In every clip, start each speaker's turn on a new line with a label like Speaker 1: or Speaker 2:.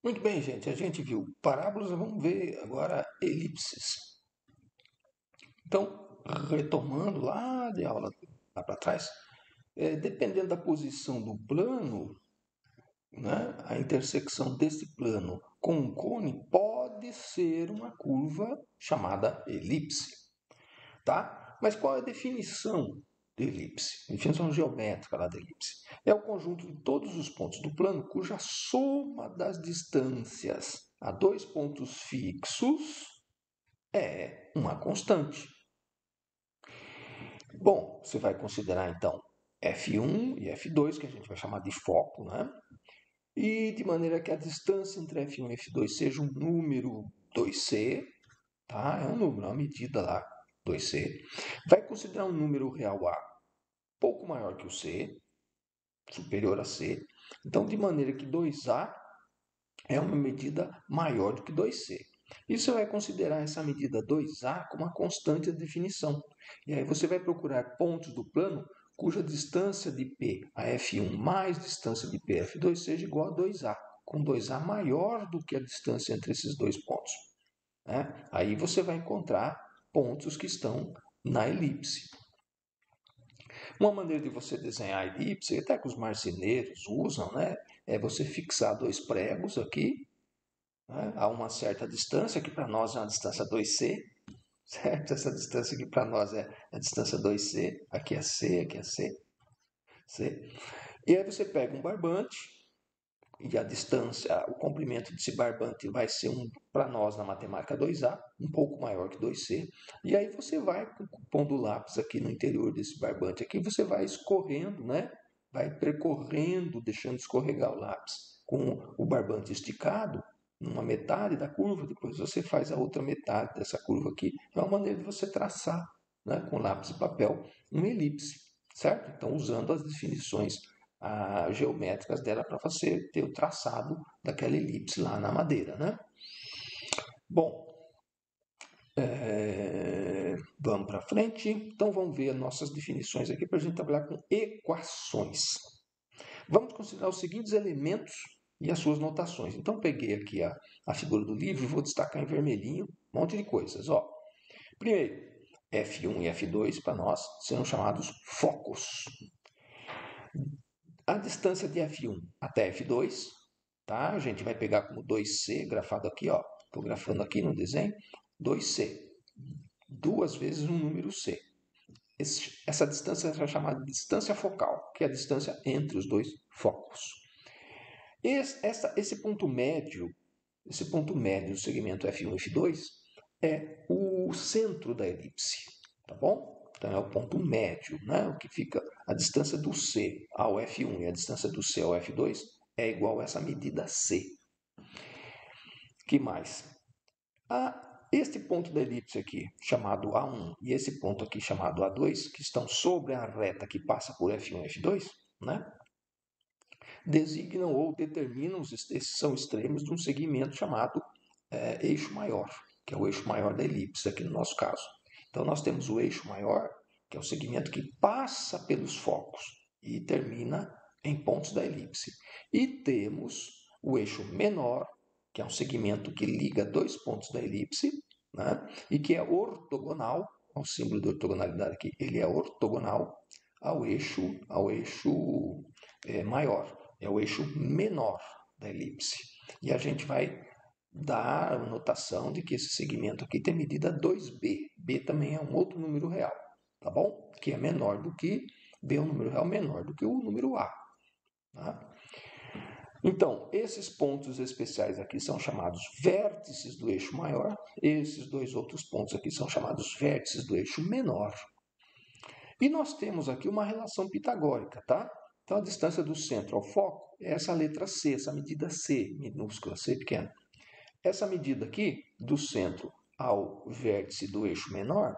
Speaker 1: Muito bem, gente. A gente viu parábolas, vamos ver agora elipses. Então, retomando lá de aula lá para trás, dependendo da posição do plano, né, a intersecção desse plano com um cone pode ser uma curva chamada elipse, tá? Mas qual é a definição de elipse? A definição geométrica lá da elipse é o conjunto de todos os pontos do plano cuja soma das distâncias a dois pontos fixos é uma constante. Bom, você vai considerar então F1 e F2, que a gente vai chamar de foco, né? E de maneira que a distância entre F1 e F2 seja um número 2C, tá? É um número, uma medida lá, 2C. Vai considerar um número real A pouco maior que o C, superior a C. Então, de maneira que 2A é uma medida maior do que 2C. E você vai considerar essa medida 2A como uma constante de definição. E aí você vai procurar pontos do plano cuja distância de P a F1 mais distância de P a F2 seja igual a 2A, com 2A maior do que a distância entre esses dois pontos. Né? Aí você vai encontrar pontos que estão na elipse. Uma maneira de você desenhar a elipse, até que os marceneiros usam, né? É você fixar dois pregos aqui, né, a uma certa distância, que para nós é uma distância 2C, certo? Essa distância aqui para nós é a distância 2C, aqui é C, aqui é C, C. E aí você pega um barbante, e a distância, o comprimento desse barbante vai ser, para nós na matemática, 2A, um pouco maior que 2C. E aí você vai pondo o lápis aqui no interior desse barbante, aqui você vai escorrendo, né? Vai percorrendo, deixando escorregar o lápis com o barbante esticado, numa metade da curva, depois você faz a outra metade dessa curva aqui. É uma maneira de você traçar, né, com lápis e papel, uma elipse, certo? Então, usando as definições geométricas dela para você ter o traçado daquela elipse lá na madeira, né? Bom, vamos para frente. Então, vamos ver as nossas definições aqui para a gente trabalhar com equações. Vamos considerar os seguintes elementos e as suas notações. Então, peguei aqui a figura do livro e vou destacar em vermelhinho um monte de coisas. Ó. Primeiro, F1 e F2 para nós serão chamados focos. A distância de F1 até F2, tá? A gente vai pegar como 2C, grafado aqui, ó. Estou grafando aqui no desenho, 2C. Duas vezes um número C. Essa distância é chamada de distância focal, que é a distância entre os dois focos. Esse ponto médio do segmento F1 e F2 é o centro da elipse, tá bom? Então é o ponto médio, né? O que fica a distância do C ao F1 e a distância do C ao F2 é igual a essa medida C. Que mais? Este ponto da elipse aqui, chamado A1, e esse ponto aqui, chamado A2, que estão sobre a reta que passa por F1 e F2, né? Designam ou determinam, esses são extremos de um segmento chamado eixo maior, que é o eixo maior da elipse, aqui no nosso caso. Então, nós temos o eixo maior, que é o segmento que passa pelos focos e termina em pontos da elipse. E temos o eixo menor, que é um segmento que liga dois pontos da elipse, né? E que é ortogonal, o símbolo de ortogonalidade aqui, ele é ortogonal ao eixo maior, é o eixo menor da elipse. E a gente vai dar a notação de que esse segmento aqui tem medida 2b. B também é um outro número real, tá bom? Que é menor do que, B é um número real menor do que o número A. Tá? Então, esses pontos especiais aqui são chamados vértices do eixo maior, esses dois outros pontos aqui são chamados vértices do eixo menor. E nós temos aqui uma relação pitagórica, tá? Então, a distância do centro ao foco é essa letra C, essa medida C, minúscula, C pequena. Essa medida aqui, do centro ao vértice do eixo menor,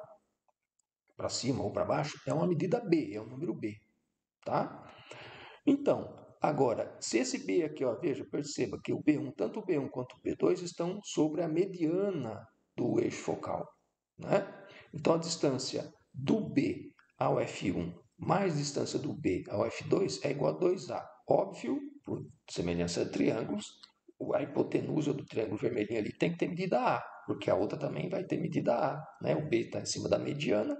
Speaker 1: para cima ou para baixo, é uma medida B, é um número B, tá? Então, agora, se esse B aqui, ó, veja, perceba que o B1, tanto o B1 quanto o B2 estão sobre a mediana do eixo focal, né? Então, a distância do B ao F1 mais distância do B ao F2 é igual a 2A. Óbvio, por semelhança de triângulos, a hipotenusa do triângulo vermelhinho ali tem que ter medida A, porque a outra também vai ter medida A, né? O B está em cima da mediana.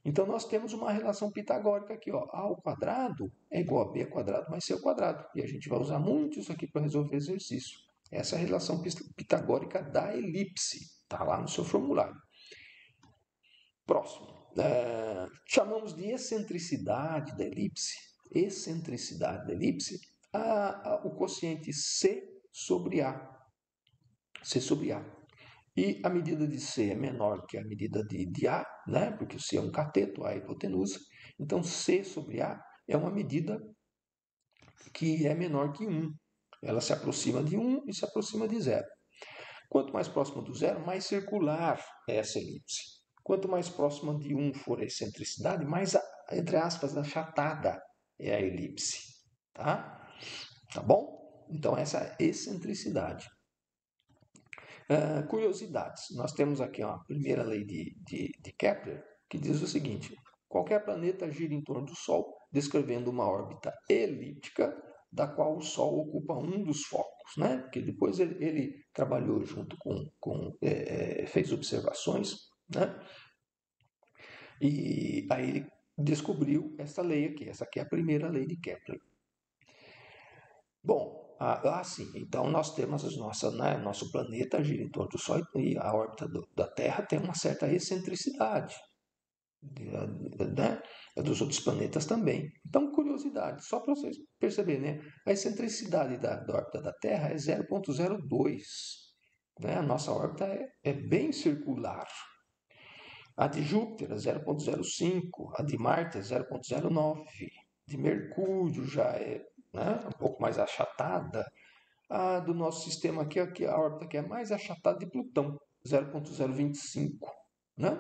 Speaker 1: Então, nós temos uma relação pitagórica aqui, ó. A ao quadrado é igual a B ao quadrado mais C ao quadrado. E a gente vai usar muito isso aqui para resolver exercício. Essa é a relação pitagórica da elipse. Está lá no seu formulário. Próximo. Chamamos de excentricidade da elipse. Excentricidade da elipse. O quociente C sobre A. C sobre A. E a medida de C é menor que a medida de A, né? Porque o C é um cateto, A é hipotenusa. Então, C sobre A é uma medida que é menor que 1. Ela se aproxima de 1 e se aproxima de 0. Quanto mais próxima do 0, mais circular é essa elipse. Quanto mais próxima de 1 for a excentricidade, mais, entre aspas, achatada é a elipse. Tá? Tá bom? Então, essa é a excentricidade. Curiosidades. Nós temos aqui a primeira lei de Kepler, que diz o seguinte: qualquer planeta gira em torno do Sol, descrevendo uma órbita elíptica, da qual o Sol ocupa um dos focos, né? Porque depois ele trabalhou junto fez observações, né? E aí ele descobriu essa lei aqui. Essa aqui é a primeira lei de Kepler. Bom, sim. Então nós temos nosso planeta gira em torno do Sol e a órbita da Terra tem uma certa excentricidade, né? Dos outros planetas também. Então, curiosidade, só para vocês perceberem, né? A excentricidade da órbita da Terra é 0,02. Né? A nossa órbita é bem circular. A de Júpiter é 0,05, a de Marte é 0,09, de Mercúrio já é, né, um pouco mais achatada. A do nosso sistema aqui a órbita que é mais achatada de Plutão, 0,025. Né?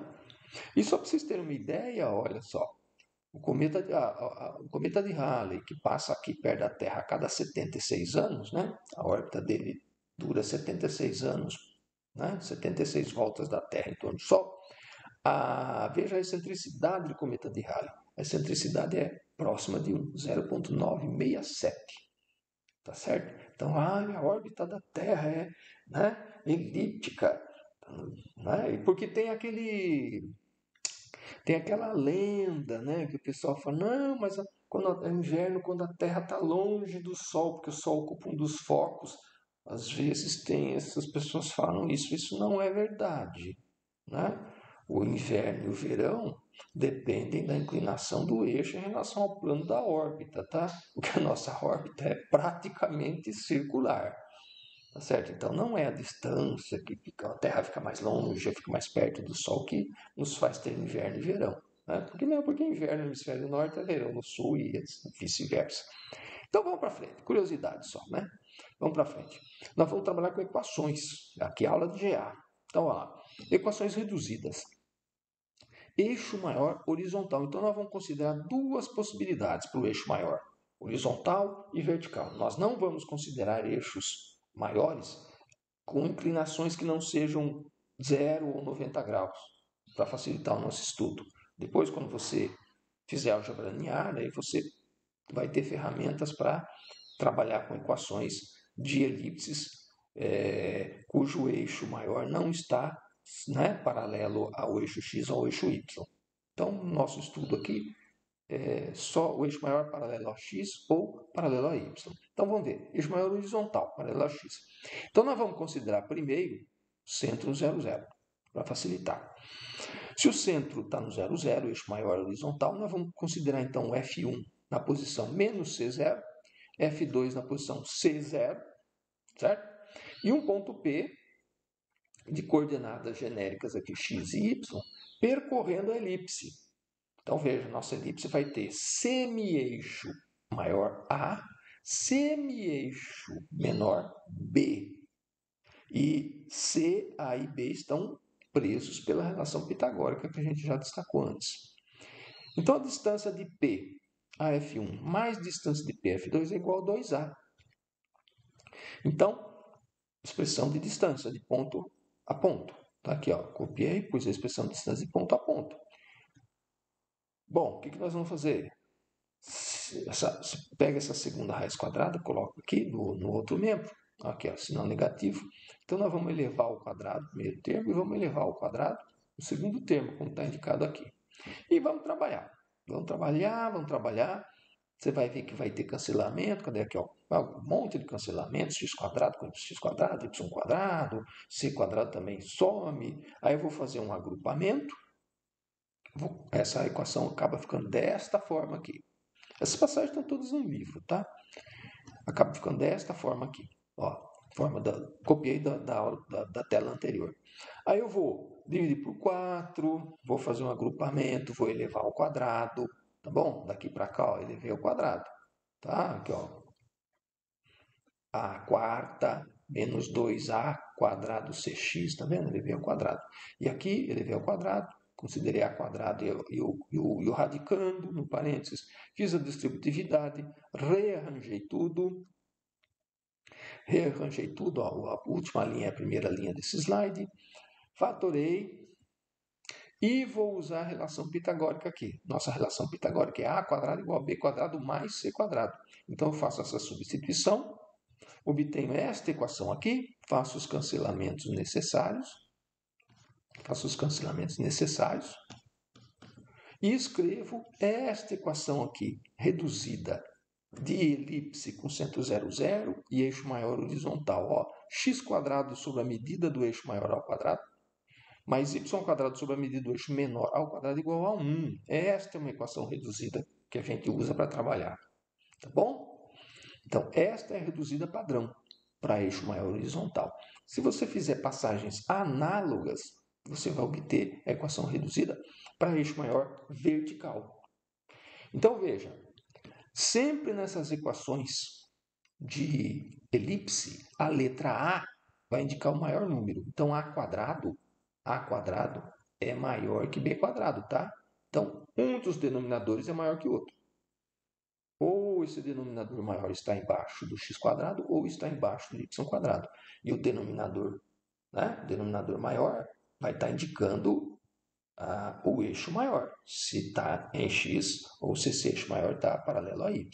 Speaker 1: E só para vocês terem uma ideia, olha só, o cometa de Halley, que passa aqui perto da Terra a cada 76 anos, né? A órbita dele dura 76 anos, né? 76 voltas da Terra em torno do Sol. Veja a excentricidade do cometa de Halley. A excentricidade é próxima de 0,967. Tá certo? Então, a órbita da Terra é, né, elíptica. Né? Porque tem aquela lenda, né, que o pessoal fala, não, mas quando é inverno, quando a Terra está longe do Sol, porque o Sol ocupa um dos focos, às vezes essas pessoas falam isso não é verdade. Né? O inverno e o verão dependem da inclinação do eixo em relação ao plano da órbita, tá? Porque a nossa órbita é praticamente circular, tá certo? Então não é a distância que a Terra fica mais longe, fica mais perto do Sol que nos faz ter inverno e verão. Né? Porque inverno no hemisfério norte é verão no sul e vice-versa. Então vamos para frente, curiosidade só, né? Vamos para frente. Nós vamos trabalhar com equações, aqui é aula de GA. Então, olha lá, equações reduzidas. Eixo maior horizontal. Então, nós vamos considerar duas possibilidades para o eixo maior: horizontal e vertical. Nós não vamos considerar eixos maiores com inclinações que não sejam 0 ou 90 graus, para facilitar o nosso estudo. Depois, quando você fizer álgebra linear, aí você vai ter ferramentas para trabalhar com equações de elipses cujo eixo maior não está, né, paralelo ao eixo x ou ao eixo y. Então, nosso estudo aqui é só o eixo maior paralelo a x ou paralelo a y. Então, vamos ver. Eixo maior horizontal, paralelo a x. Então, nós vamos considerar primeiro centro 0, 0, para facilitar. Se o centro está no 0, 0, eixo maior horizontal, nós vamos considerar então o F1 na posição menos C0, F2 na posição C0, certo? E um ponto P de coordenadas genéricas aqui x e y, percorrendo a elipse. Então veja, nossa elipse vai ter semi-eixo maior A, semi-eixo menor B. E C, A e B estão presos pela relação pitagórica que a gente já destacou antes. Então a distância de P a F1 mais distância de P a F2 é igual a 2A. Então, expressão de distância de ponto a ponto. Tá aqui, ó, copiei, pus a expressão de distância de ponto a ponto. Bom, o que nós vamos fazer? Pega essa segunda raiz quadrada, coloca aqui no outro membro. Aqui, ó, sinal negativo. Então, nós vamos elevar ao quadrado o primeiro termo e vamos elevar ao quadrado o segundo termo, como está indicado aqui. E vamos trabalhar. Vamos trabalhar, vamos trabalhar. Você vai ver que vai ter cancelamento. Cadê aqui? Ó? Um monte de cancelamentos. X quadrado com x quadrado, y quadrado, c quadrado também some. Aí eu vou fazer um agrupamento. Essa equação acaba ficando desta forma aqui. Essas passagens estão todas no livro, tá? Acaba ficando desta forma aqui. Ó, copiei da tela anterior. Aí eu vou dividir por 4, vou fazer um agrupamento, vou elevar ao quadrado, tá bom? Daqui para cá, ó, elevei ao quadrado, tá? Aqui, ó. A quarta menos 2a quadrado cx, tá vendo? Elevei ao quadrado. E aqui, elevei ao quadrado, considerei a quadrado e o radicando, no parênteses, fiz a distributividade, rearranjei tudo, ó, a última linha é a primeira linha desse slide, fatorei e vou usar a relação pitagórica aqui. Nossa relação pitagórica é a quadrado igual a b quadrado mais c quadrado. Então eu faço essa substituição, obtenho esta equação aqui, faço os cancelamentos necessários, e escrevo esta equação aqui, reduzida de elipse com centro 0, 0 e eixo maior horizontal. Ó, x quadrado sobre a medida do eixo maior ao quadrado, mais y quadrado sobre a medida do eixo menor ao quadrado igual a 1. Esta é uma equação reduzida que a gente usa para trabalhar. Tá bom? Então, esta é a reduzida padrão para eixo maior horizontal. Se você fizer passagens análogas, você vai obter a equação reduzida para eixo maior vertical. Então, veja, sempre nessas equações de elipse, a letra A vai indicar o maior número. Então, A quadrado é maior que B quadrado, tá? Então, um dos denominadores é maior que o outro. Ou esse denominador maior está embaixo do x quadrado ou está embaixo do y quadrado. E o denominador, né? O denominador maior vai estar indicando o eixo maior, se está em x ou se esse eixo maior está paralelo a y.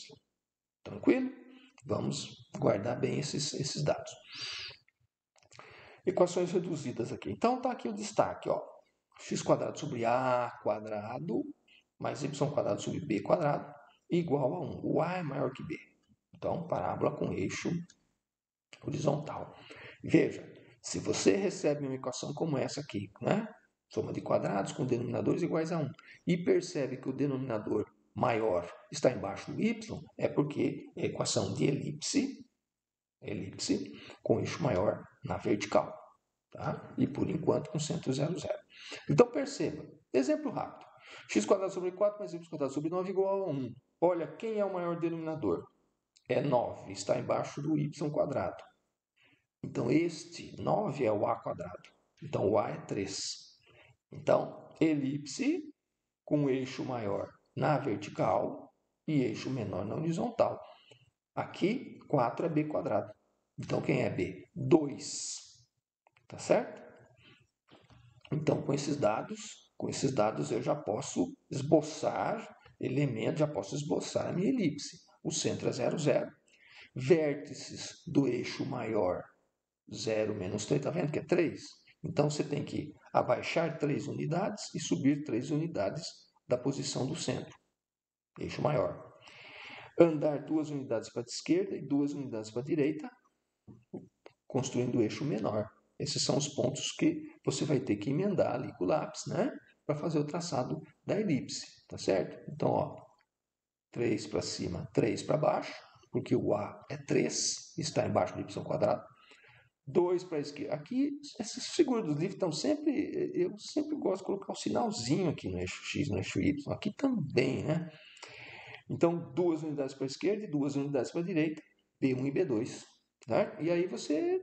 Speaker 1: Tranquilo? Vamos guardar bem esses dados. Equações reduzidas aqui. Então, está aqui o destaque, ó. X quadrado sobre A quadrado mais Y quadrado sobre B quadrado igual a 1. O A é maior que B. Então, parábola com eixo horizontal. Veja, se você recebe uma equação como essa aqui, né? Soma de quadrados com denominadores iguais a 1, e percebe que o denominador maior está embaixo do y, é porque é a equação de elipse com eixo maior na vertical. Tá? E por enquanto com centro 0, 0. Então perceba, exemplo rápido. X quadrado sobre 4 mais y quadrado sobre 9 igual a 1. Olha, quem é o maior denominador? É 9, está embaixo do y quadrado. Então este 9 é o a quadrado. Então o a é 3. Então, elipse com eixo maior na vertical e eixo menor na horizontal. Aqui, 4 é b quadrado. Então, quem é b? 2. Tá certo? Então, com esses dados eu já posso esboçar elementos, já posso esboçar a minha elipse. O centro é 0, 0. Vértices do eixo maior, 0 menos 3, tá vendo que é 3? Então, você tem que abaixar 3 unidades e subir 3 unidades da posição do centro, eixo maior. Andar 2 unidades para a esquerda e 2 unidades para a direita, construindo o eixo menor. Esses são os pontos que você vai ter que emendar ali com o lápis, né? Para fazer o traçado da elipse, tá certo? Então, ó, 3 para cima, 3 para baixo, porque o A é 3, está embaixo do y quadrado. 2 para a esquerda. Aqui, essas figuras dos livros estão sempre... Eu sempre gosto de colocar um sinalzinho aqui no eixo X, no eixo Y. Aqui também, né? Então, 2 unidades para a esquerda e 2 unidades para a direita, B1 e B2. Né? E aí você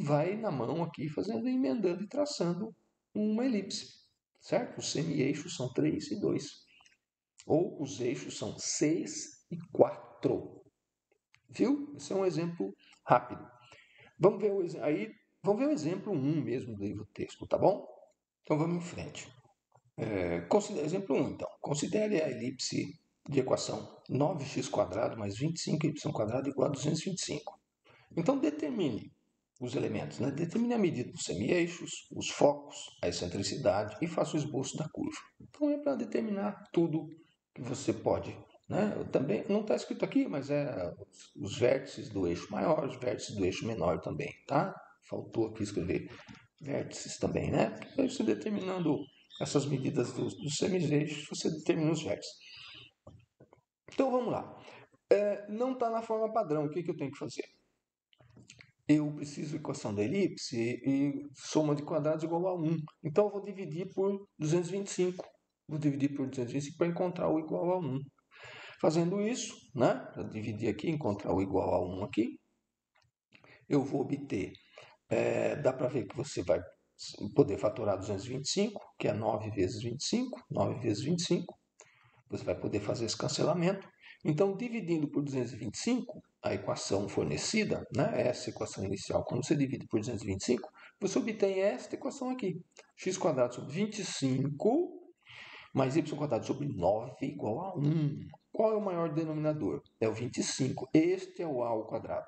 Speaker 1: vai na mão aqui, fazendo, emendando e traçando uma elipse. Certo? Os semi-eixos são 3 e 2. Ou os eixos são 6 e 4. Viu? Esse é um exemplo rápido. Vamos ver o exemplo 1 mesmo do livro texto, tá bom? Então vamos em frente. Exemplo 1, então. Considere a elipse de equação 9x² mais 25y² igual a 225. Então, determine os elementos, né? Determine a medida dos semi-eixos, os focos, a excentricidade e faça o esboço da curva. Então, é para determinar tudo que você pode, né? Também não está escrito aqui, mas é os vértices do eixo maior, os vértices do eixo menor também, tá? Faltou aqui escrever vértices também, né? Aí você determinando essas medidas dos semi-eixos, você determina os vértices. Então, vamos lá. Não está na forma padrão, o que eu tenho que fazer? Eu preciso de equação da elipse e soma de quadrados igual a 1. Então, eu vou dividir por 225. Vou dividir por 225 para encontrar o igual a 1. Fazendo isso, né, para dividir aqui, encontrar o igual a 1 aqui, eu vou obter, dá para ver que você vai poder fatorar 225, que é 9 vezes 25, 9 vezes 25. Você vai poder fazer esse cancelamento. Então, dividindo por 225, a equação fornecida, né, essa equação inicial, quando você divide por 225, você obtém esta equação aqui. X² sobre 25 mais y² sobre 9 igual a 1. Qual é o maior denominador? É o 25. Este é o a ao quadrado.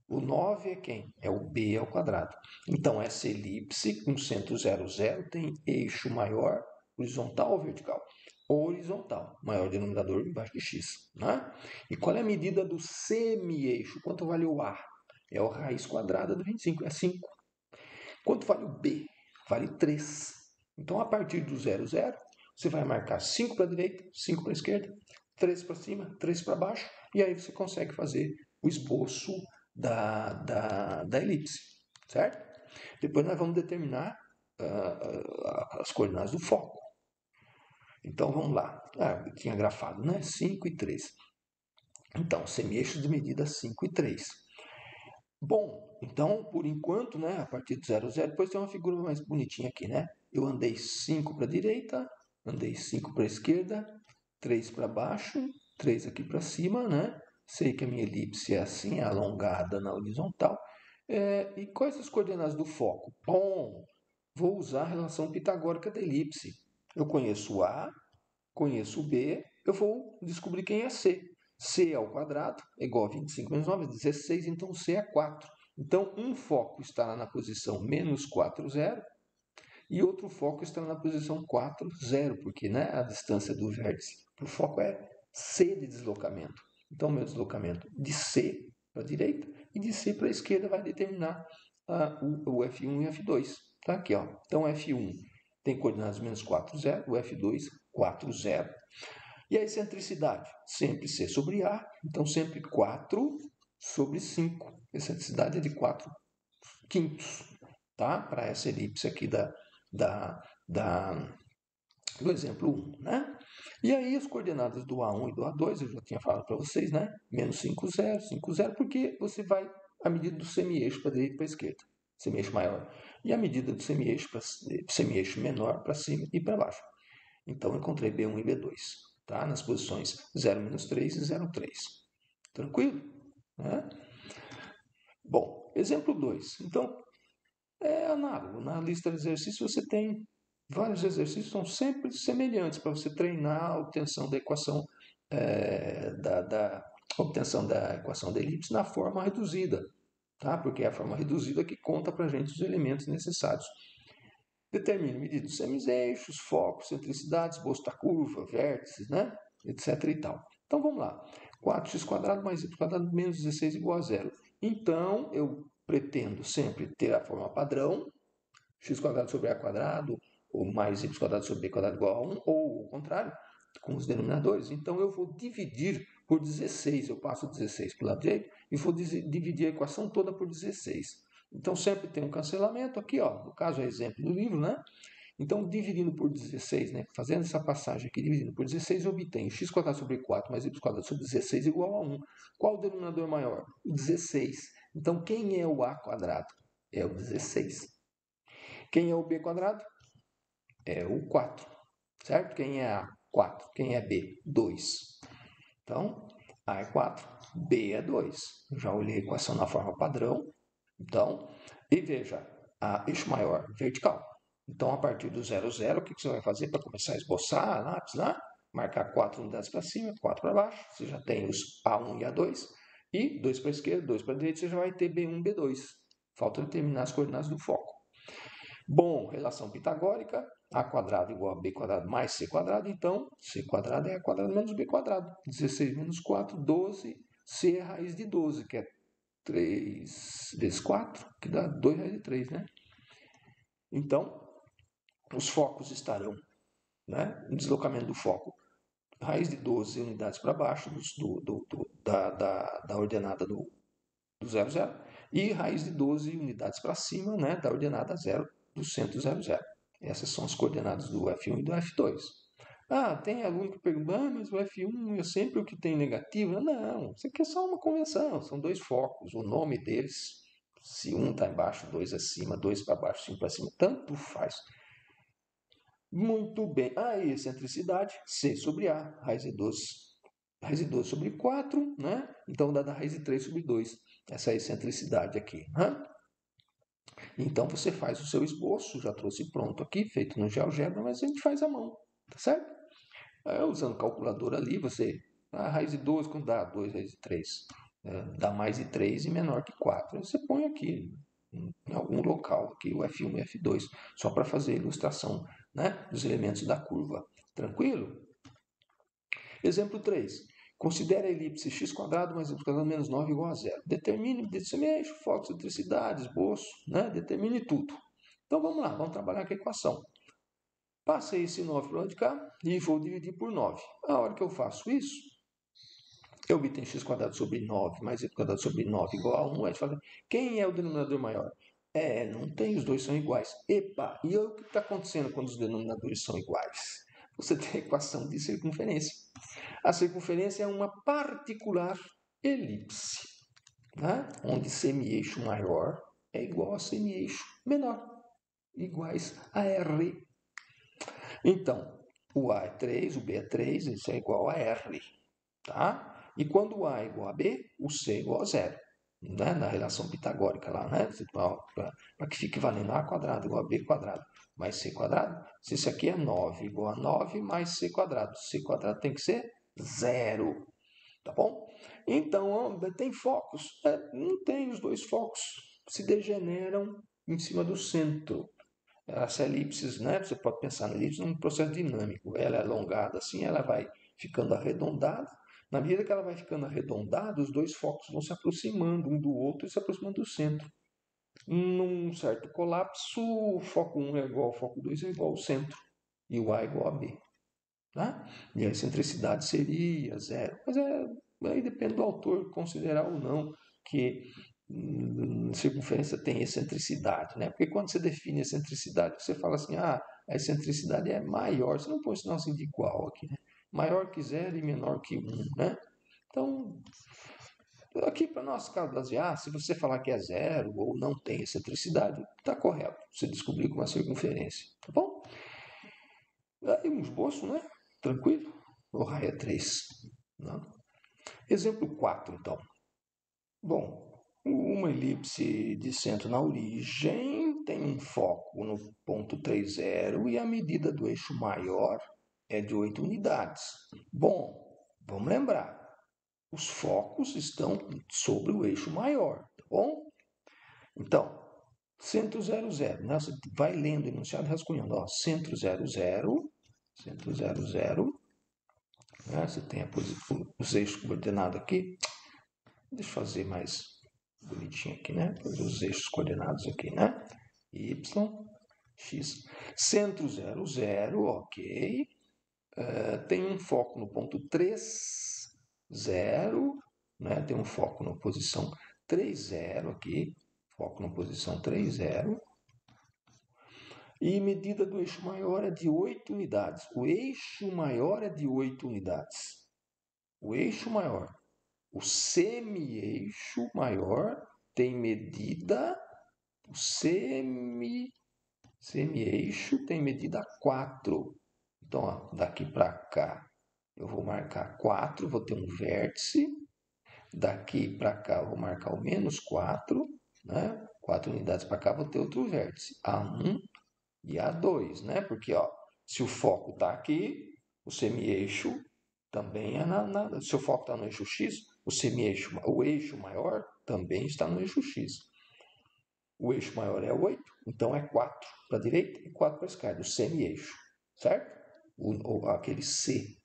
Speaker 1: O 9 é quem? É o b ao quadrado. Então, essa elipse com centro 0, 0 tem eixo maior, horizontal ou vertical? Horizontal, maior denominador embaixo de x. Né? E qual é a medida do semi-eixo? Quanto vale o a? É a raiz quadrada do 25, é 5. Quanto vale o b? Vale 3. Então, a partir do 0, 0, você vai marcar 5 para a direita, 5 para a esquerda, 3 para cima, 3 para baixo, e aí você consegue fazer o esboço da elipse, certo? Depois nós vamos determinar as coordenadas do foco. Então vamos lá. Eu tinha grafado, né? 5 e 3. Então, semi-eixos de medida 5 e 3. Bom, então, por enquanto, né, a partir do 0, 0, depois tem uma figura mais bonitinha aqui, né? Eu andei 5 para a direita, andei 5 para a esquerda, 3 para baixo, 3 aqui para cima, né? Sei que a minha elipse é assim, é alongada na horizontal. E quais as coordenadas do foco? Bom, vou usar a relação pitagórica da elipse. Eu conheço A, conheço B, eu vou descobrir quem é C. C ao quadrado é igual a 25 menos 9, 16, então C é 4. Então, um foco estará na posição menos 4, 0, e outro foco estará na posição 4, 0, porque, né, a distância do vértice para o foco é C de deslocamento. Então, meu deslocamento de C para a direita e de C para a esquerda vai determinar o F1 e o F2. Tá aqui, ó. Então, F1 tem coordenadas menos 4, 0, o F2, 4, 0. E a excentricidade? Sempre C sobre A, então sempre 4 sobre 5. A excentricidade é de 4 quintos, tá? Para essa elipse aqui do exemplo 1, né? E aí as coordenadas do A1 e do A2, eu já tinha falado para vocês, né? Menos 5, 0, 5, 0, porque você vai à medida do semi-eixo para a direita e para a esquerda. Semi-eixo maior. E a medida do semi-eixo menor para cima e para baixo. Então, eu encontrei B1 e B2, tá? Nas posições 0, menos 3 e 0, 3. Tranquilo? Né? Bom, exemplo 2. Então, é análogo. Na lista de exercícios você tem vários exercícios que são sempre semelhantes para você treinar a obtenção da equação da obtenção da equação da elipse na forma reduzida, tá? Porque é a forma reduzida que conta para a gente os elementos necessários. Determine medida dos semi-eixos, focos, centricidades, esboço da curva, vértices, né? Etc. e tal. Então vamos lá. 4x² mais y² menos 16 igual a 0. Então eu pretendo sempre ter a forma padrão, x² sobre a², ou mais y² sobre b² igual a 1, ou o contrário, com os denominadores. Então eu vou dividir por 16. Eu passo 16 para o lado direito e vou dividir a equação toda por 16. Então sempre tem um cancelamento aqui, ó. No caso é exemplo do livro, né? Então, dividindo por 16, né? Fazendo essa passagem aqui, dividindo por 16, eu obtenho x² sobre 4 mais y² sobre 16 igual a 1. Qual o denominador maior? O 16. Então, quem é o a²? É o 16. Quem é o b²? É o 4. Certo? Quem é a? 4. Quem é b? 2. Então, a é 4, b é 2. Já olhei a equação na forma padrão. Então, e veja, a eixo maior vertical. Então, a partir do 0, 0, o que você vai fazer para começar a esboçar a lápis lá? Marcar 4 unidades para cima, 4 para baixo. Você já tem os A1 e A2. E 2 para a esquerda, 2 para a direita, você já vai ter B1, B2. Falta determinar as coordenadas do foco. Bom, relação pitagórica, A quadrado igual a B quadrado mais C quadrado, então C quadrado é A quadrado menos B quadrado. 16 menos 4, 12, C é raiz de 12, que é 3 vezes 4, que dá 2 raiz de 3, né? Então, os focos estarão, né, no deslocamento do foco, raiz de 12 unidades para baixo da ordenada do 0, 0, e raiz de 12 unidades para cima, né, da ordenada 0 do centro 0, 0. Essas são as coordenadas do F1 e do F2. Ah, tem aluno que pergunta, mas o F1 é sempre o que tem negativa? Não, isso aqui é só uma convenção, são dois focos, o nome deles, se um está embaixo, 2 acima, 2 para baixo, 5 para cima, tanto faz. Muito bem, a excentricidade, C sobre A, raiz de 12 sobre 4, né? Então dá da raiz de 3 sobre 2, essa excentricidade aqui, né? Então você faz o seu esboço, já trouxe pronto aqui, feito no GeoGebra, mas a gente faz à mão, tá certo? Usando calculadora ali, você, a raiz de 12, quando dá 2 raiz de 3, dá mais de 3 e menor que 4. Você põe aqui, em algum local, aqui o F1 e F2, só para fazer a ilustração, né, dos elementos da curva. Tranquilo? Exemplo 3. Considere a elipse x² mais y² menos 9 igual a zero. Determine medida de semi-eixo, foco, excentricidade, esboço, né? Determine tudo. Então vamos lá, vamos trabalhar com a equação. Passei esse 9 para o lado de cá e vou dividir por 9. A hora que eu faço isso, eu obtenho x² sobre 9 mais y² sobre 9 igual a 1. Aí fala, quem é o denominador maior? Não tem, os dois são iguais. Epa, e o que está acontecendo quando os denominadores são iguais? Você tem a equação de circunferência. A circunferência é uma particular elipse, né? Onde semi-eixo maior é igual a semi-eixo menor, iguais a R. Então, o A é 3, o B é 3, isso é igual a R. Tá? E quando o A é igual a B, o C é igual a zero. Né? Na relação pitagórica lá, né? Para que fique valendo A quadrado igual a B quadrado mais C quadrado. Se isso aqui é 9 igual a 9 mais C quadrado. C quadrado tem que ser zero. Tá bom? Então, tem focos? Não tem, os dois focos se degeneram em cima do centro. Essa elipse, né? Você pode pensar na elipse num processo dinâmico. Ela é alongada assim, ela vai ficando arredondada. Na medida que ela vai ficando arredondada, os dois focos vão se aproximando um do outro e se aproximando do centro. Num certo colapso, o foco 1 é igual ao foco 2 é igual ao centro. E o A é igual a B. Tá? E a excentricidade seria zero. Mas aí depende do autor considerar ou não que circunferência tem excentricidade, né? Porque quando você define excentricidade, você fala assim, a excentricidade é maior. Você não põe sinal assim de igual aqui, né? Maior que zero e menor que 1, né? Então, aqui para nós, caso basear, se você falar que é zero ou não tem excentricidade, está correto. Você descobriu com uma circunferência, tá bom? Aí um esboço, né? Tranquilo? O raio é 3. Não? Exemplo 4, então. Bom, uma elipse de centro na origem tem um foco no ponto 30 e a medida do eixo maior é de 8 unidades. Bom, vamos lembrar, os focos estão sobre o eixo maior, tá bom? Então, centro 0, 0, né? Você vai lendo o enunciado e rascunhando, ó, centro 0, 0, centro 0, 0, né? Você tem os eixos coordenados aqui. Deixa eu fazer mais bonitinho aqui, né? Fazer os eixos coordenados aqui, né? Y, X. Centro 0, 0, ok. Tem um foco no ponto 3, 0, né? Tem um foco na posição 3, 0 aqui. Foco na posição 3, 0. E medida do eixo maior é de 8 unidades. O eixo maior é de 8 unidades. O eixo maior. O semi-eixo maior tem medida. O semi-eixo tem medida 4. Então, ó, daqui para cá eu vou marcar 4, vou ter um vértice. Daqui para cá eu vou marcar o menos 4, né? 4 unidades para cá vou ter outro vértice, A1 e A2, né? Porque ó, se o foco está aqui, o semi-eixo também é se o foco está no eixo X, O eixo maior também está no eixo X. O eixo maior é 8, então é 4 para a direita e 4 para a esquerda, o semi-eixo, certo? Aquele C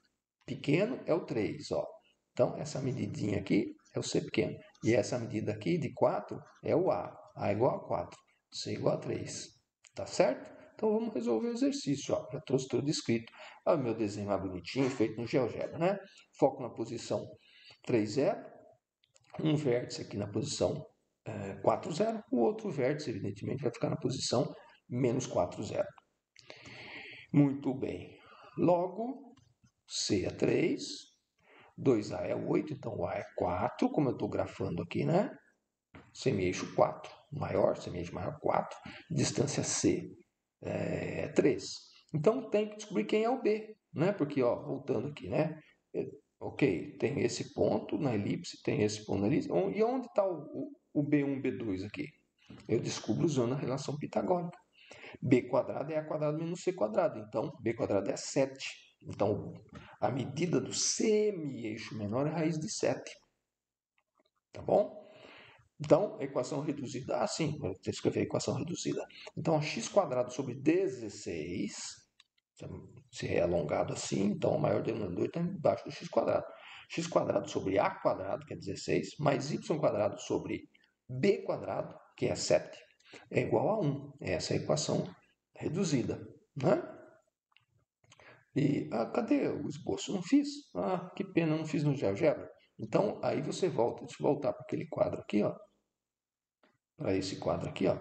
Speaker 1: pequeno é o 3, ó. Então, essa medidinha aqui é o C pequeno. E essa medida aqui de 4 é o A. A igual a 4, C igual a 3. Tá certo? Então, vamos resolver o exercício. Ó. Já trouxe tudo escrito. Olha o meu desenho mais bonitinho, feito no GeoGebra, né? Foco na posição 3, 0. Um vértice aqui na posição 4, 0. O outro vértice, evidentemente, vai ficar na posição menos 4, 0. Muito bem. Logo, C é 3, 2A é 8, então o A é 4, como eu estou grafando aqui, né? Semi-eixo 4, maior, semi-eixo maior 4, distância C é 3. Então tem que descobrir quem é o B, né? Porque, ó, voltando aqui, né? Ok, tem esse ponto na elipse, tem esse ponto na elipse. E onde está o B1, B2 aqui? Eu descubro usando a relação pitagórica. B quadrado é A quadrado menos C quadrado. Então, B quadrado é 7. Então, a medida do semi-eixo menor é raiz de 7. Tá bom? Então, a equação reduzida... Ah, sim, vou escrever a equação reduzida. Então, x quadrado sobre 16, se é alongado assim, então o maior denominador está embaixo do x quadrado. X quadrado sobre A quadrado, que é 16, mais y quadrado sobre B quadrado, que é 7, é igual a 1. Essa é a equação reduzida, né? E, cadê o esboço? Não fiz? Ah, que pena, não fiz no GeoGebra. Então, aí você volta, deixa eu voltar para aquele quadro aqui, ó. Para esse quadro aqui, ó.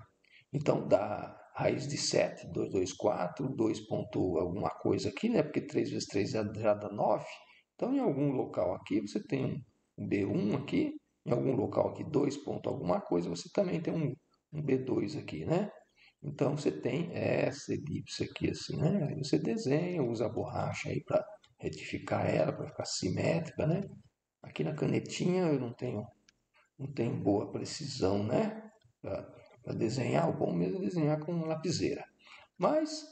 Speaker 1: Então, dá raiz de 7, 2, 2, 4, 2 ponto alguma coisa aqui, né? Porque 3 vezes 3 já dá 9. Então, em algum local aqui, você tem um B1 aqui. Em algum local aqui, 2 ponto alguma coisa, você também tem um B2 aqui, né? Então, você tem essa elipse aqui, assim, né? Aí você desenha, usa a borracha aí para retificar ela, para ficar simétrica, né? Aqui na canetinha eu não tenho boa precisão, né? Para desenhar, o bom mesmo é desenhar com lapiseira. Mas,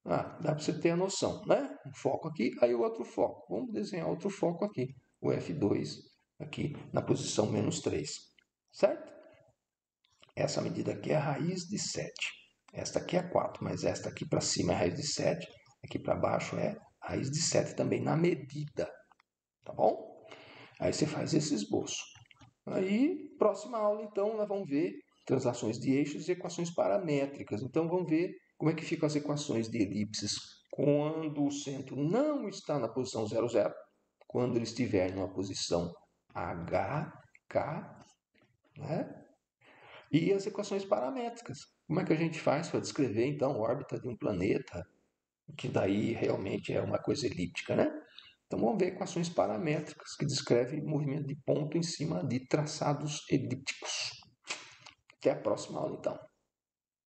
Speaker 1: dá para você ter a noção, né? Um foco aqui, aí o outro foco. Vamos desenhar outro foco aqui, o F2 aqui na posição menos 3, certo? Essa medida aqui é a raiz de 7. Esta aqui é 4, mas esta aqui para cima é a raiz de 7, aqui para baixo é a raiz de 7 também na medida, tá bom? Aí você faz esse esboço. Aí, próxima aula, então, nós vamos ver translações de eixos e equações paramétricas. Então, vamos ver como é que ficam as equações de elipses quando o centro não está na posição 0, 0, quando ele estiver numa posição H, K, né? E as equações paramétricas. Como é que a gente faz para descrever, então, a órbita de um planeta, que daí realmente é uma coisa elíptica, né? Então vamos ver equações paramétricas que descrevem movimento de ponto em cima de traçados elípticos. Até a próxima aula, então.